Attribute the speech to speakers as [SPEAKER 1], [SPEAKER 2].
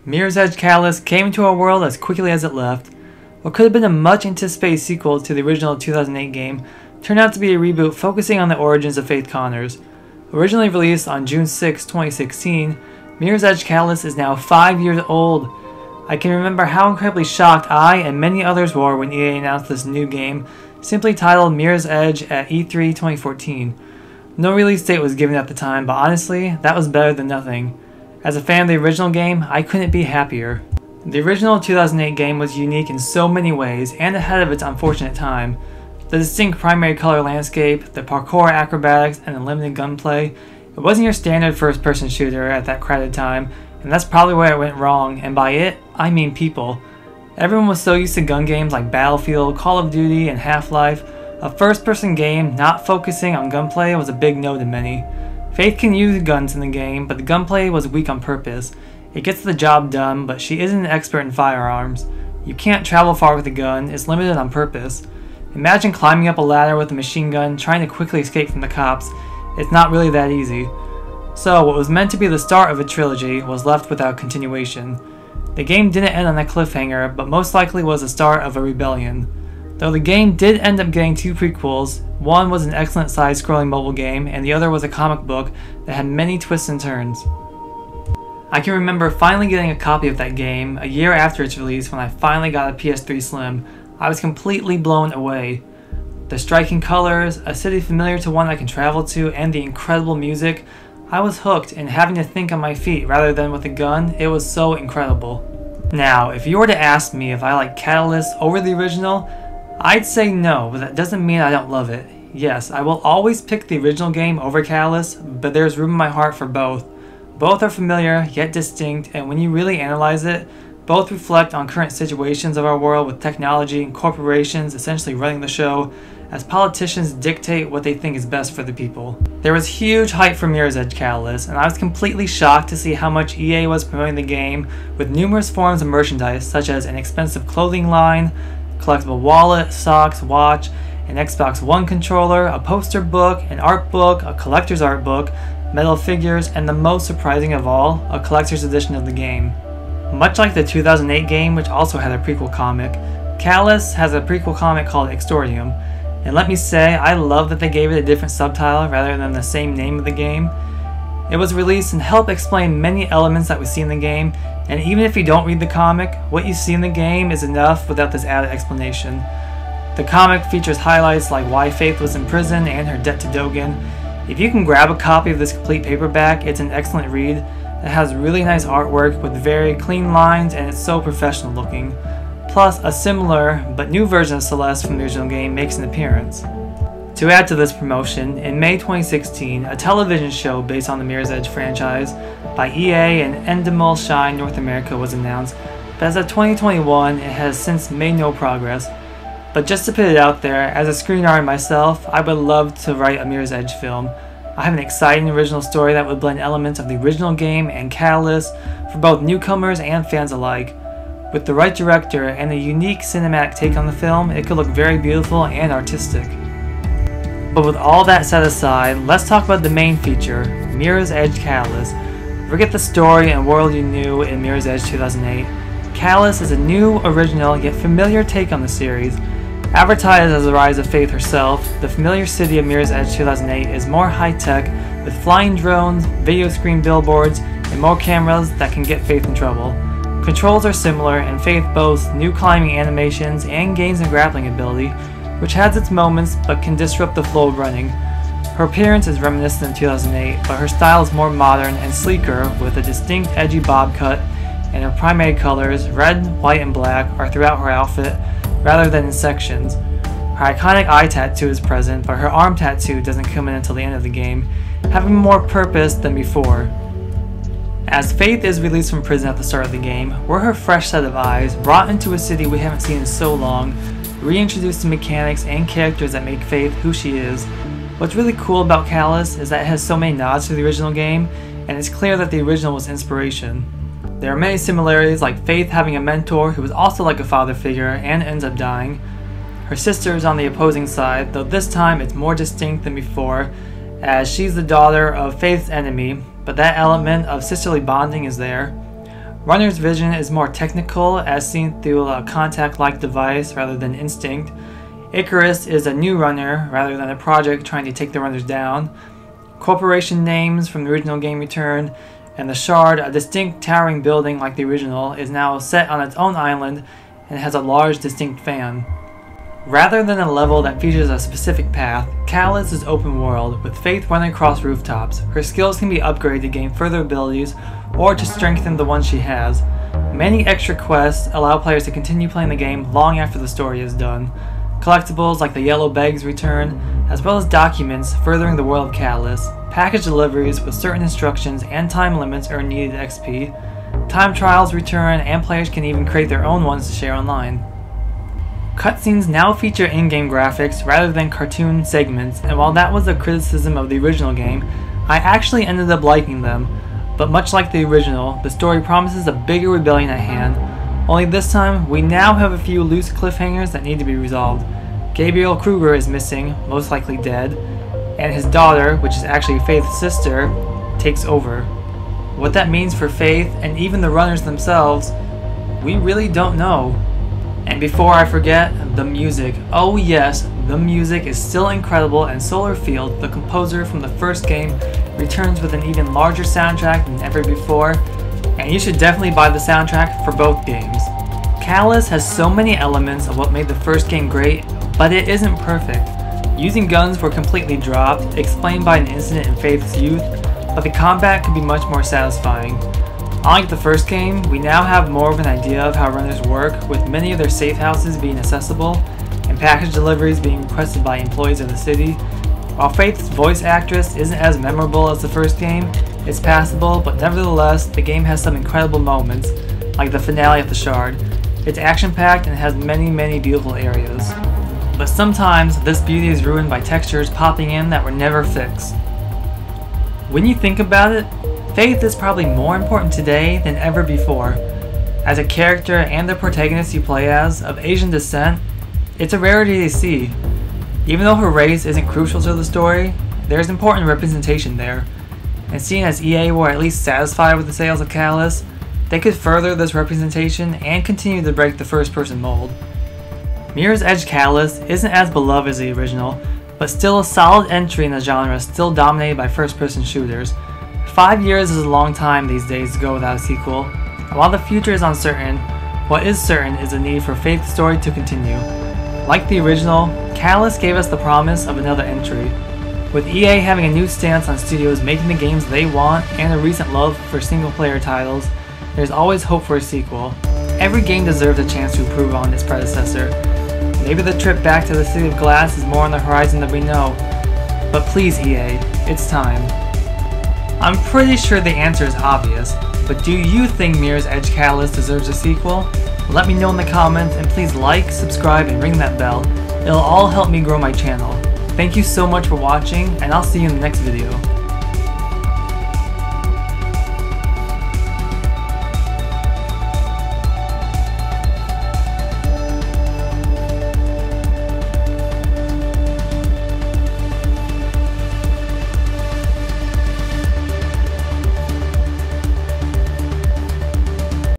[SPEAKER 1] Mirror's Edge Catalyst came into our world as quickly as it left. What could have been a much anticipated sequel to the original 2008 game turned out to be a reboot focusing on the origins of Faith Connors. Originally released on June 6, 2016, Mirror's Edge Catalyst is now 5 years old. I can remember how incredibly shocked I and many others were when EA announced this new game, simply titled Mirror's Edge at E3 2014. No release date was given at the time, but honestly, that was better than nothing. As a fan of the original game, I couldn't be happier. The original 2008 game was unique in so many ways and ahead of its unfortunate time. The distinct primary color landscape, the parkour acrobatics, and the limited gunplay. It wasn't your standard first-person shooter at that crowded time, and that's probably where it went wrong, and by it, I mean people. Everyone was so used to gun games like Battlefield, Call of Duty, and Half-Life. A first-person game not focusing on gunplay was a big no to many. Faith can use guns in the game, but the gunplay was weak on purpose. It gets the job done, but she isn't an expert in firearms. You can't travel far with a gun, it's limited on purpose. Imagine climbing up a ladder with a machine gun, trying to quickly escape from the cops. It's not really that easy. So, what was meant to be the start of a trilogy was left without continuation. The game didn't end on a cliffhanger, but most likely was the start of a rebellion. Though the game did end up getting two prequels, one was an excellent side-scrolling mobile game, and the other was a comic book that had many twists and turns. I can remember finally getting a copy of that game a year after its release when I finally got a PS3 Slim. I was completely blown away. The striking colors, a city familiar to one I can travel to, and the incredible music, I was hooked, and having to think on my feet rather than with a gun, it was so incredible. Now, if you were to ask me if I like Catalyst over the original, I'd say no, but that doesn't mean I don't love it. Yes, I will always pick the original game over Catalyst, but there's room in my heart for both. Both are familiar, yet distinct, and when you really analyze it, both reflect on current situations of our world with technology and corporations essentially running the show, as politicians dictate what they think is best for the people. There was huge hype for Mirror's Edge Catalyst, and I was completely shocked to see how much EA was promoting the game with numerous forms of merchandise such as an expensive clothing line, collectible wallet, socks, watch, an Xbox One controller, a poster book, an art book, a collector's art book, metal figures, and the most surprising of all, a collector's edition of the game. Much like the 2008 game, which also had a prequel comic, Catalyst has a prequel comic called Extordium, and let me say, I love that they gave it a different subtitle rather than the same name of the game. It was released and helped explain many elements that we see in the game, and even if you don't read the comic, what you see in the game is enough without this added explanation. The comic features highlights like why Faith was in prison and her debt to Dogen. If you can grab a copy of this complete paperback, it's an excellent read. It has really nice artwork with very clean lines and it's so professional looking. Plus, a similar but new version of Celeste from the original game makes an appearance. To add to this promotion, in May 2016, a television show based on the Mirror's Edge franchise by EA and Endemol Shine North America was announced, but as of 2021, it has since made no progress. But just to put it out there, as a screenwriter myself, I would love to write a Mirror's Edge film. I have an exciting original story that would blend elements of the original game and Catalyst for both newcomers and fans alike. With the right director and a unique cinematic take on the film, it could look very beautiful and artistic. But with all that set aside, let's talk about the main feature, Mirror's Edge Catalyst. Forget the story and world you knew in Mirror's Edge 2008. Catalyst is a new, original, yet familiar take on the series. Advertised as the rise of Faith herself, the familiar city of Mirror's Edge 2008 is more high-tech, with flying drones, video screen billboards, and more cameras that can get Faith in trouble. Controls are similar, and Faith boasts new climbing animations and gains in grappling ability, which has its moments but can disrupt the flow of running. Her appearance is reminiscent of 2008, but her style is more modern and sleeker with a distinct edgy bob cut, and her primary colors, red, white, and black, are throughout her outfit, rather than in sections. Her iconic eye tattoo is present, but her arm tattoo doesn't come in until the end of the game, having more purpose than before. As Faith is released from prison at the start of the game, we're her fresh set of eyes, brought into a city we haven't seen in so long, reintroduced to mechanics and characters that make Faith who she is. What's really cool about Catalyst is that it has so many nods to the original game, and it's clear that the original was inspiration. There are many similarities, like Faith having a mentor who was also like a father figure and ends up dying. Her sister is on the opposing side, though this time it's more distinct than before, as she's the daughter of Faith's enemy, but that element of sisterly bonding is there. Runner's vision is more technical, as seen through a contact-like device rather than instinct. Icarus is a new runner rather than a project trying to take the runners down. Corporation names from the original game return, and the Shard, a distinct towering building like the original, is now set on its own island and has a large distinct fan. Rather than a level that features a specific path, Callus is open world, with Faith running across rooftops. Her skills can be upgraded to gain further abilities or to strengthen the ones she has. Many extra quests allow players to continue playing the game long after the story is done. Collectibles like the yellow bags return, as well as documents furthering the world of Callus. Package deliveries with certain instructions and time limits earn needed XP. Time trials return, and players can even create their own ones to share online. Cutscenes now feature in-game graphics rather than cartoon segments, and while that was a criticism of the original game, I actually ended up liking them. But much like the original, the story promises a bigger rebellion at hand. Only this time, we now have a few loose cliffhangers that need to be resolved. Gabriel Kruger is missing, most likely dead, and his daughter, which is actually Faith's sister, takes over. What that means for Faith and even the runners themselves, we really don't know. And before I forget, the music. Oh yes, the music is still incredible, and Solar Field, the composer from the first game, returns with an even larger soundtrack than ever before, and you should definitely buy the soundtrack for both games. Callus has so many elements of what made the first game great, but it isn't perfect. Using guns were completely dropped, explained by an incident in Faith's youth, but the combat could be much more satisfying. Unlike the first game, we now have more of an idea of how runners work, with many of their safe houses being accessible, and package deliveries being requested by employees of the city. While Faith's voice actress isn't as memorable as the first game, it's passable, but nevertheless, the game has some incredible moments, like the finale of the Shard. It's action-packed and has many beautiful areas. But sometimes, this beauty is ruined by textures popping in that were never fixed. When you think about it, Faith is probably more important today than ever before. As a character and the protagonist you play as, of Asian descent, it's a rarity to see. Even though her race isn't crucial to the story, there's important representation there. And seeing as EA were at least satisfied with the sales of Callus, they could further this representation and continue to break the first-person mold. Mirror's Edge Callus isn't as beloved as the original, but still a solid entry in a genre still dominated by first-person shooters. 5 years is a long time these days to go without a sequel, and while the future is uncertain, what is certain is the need for Faith's story to continue. Like the original, Callus gave us the promise of another entry. With EA having a new stance on studios making the games they want and a recent love for single-player titles, there's always hope for a sequel. Every game deserves a chance to improve on its predecessor. Maybe the trip back to the City of Glass is more on the horizon than we know, but please EA, it's time. I'm pretty sure the answer is obvious, but do you think Mirror's Edge Callus deserves a sequel? Let me know in the comments, and please like, subscribe, and ring that bell. It'll all help me grow my channel. Thank you so much for watching, and I'll see you in the next video.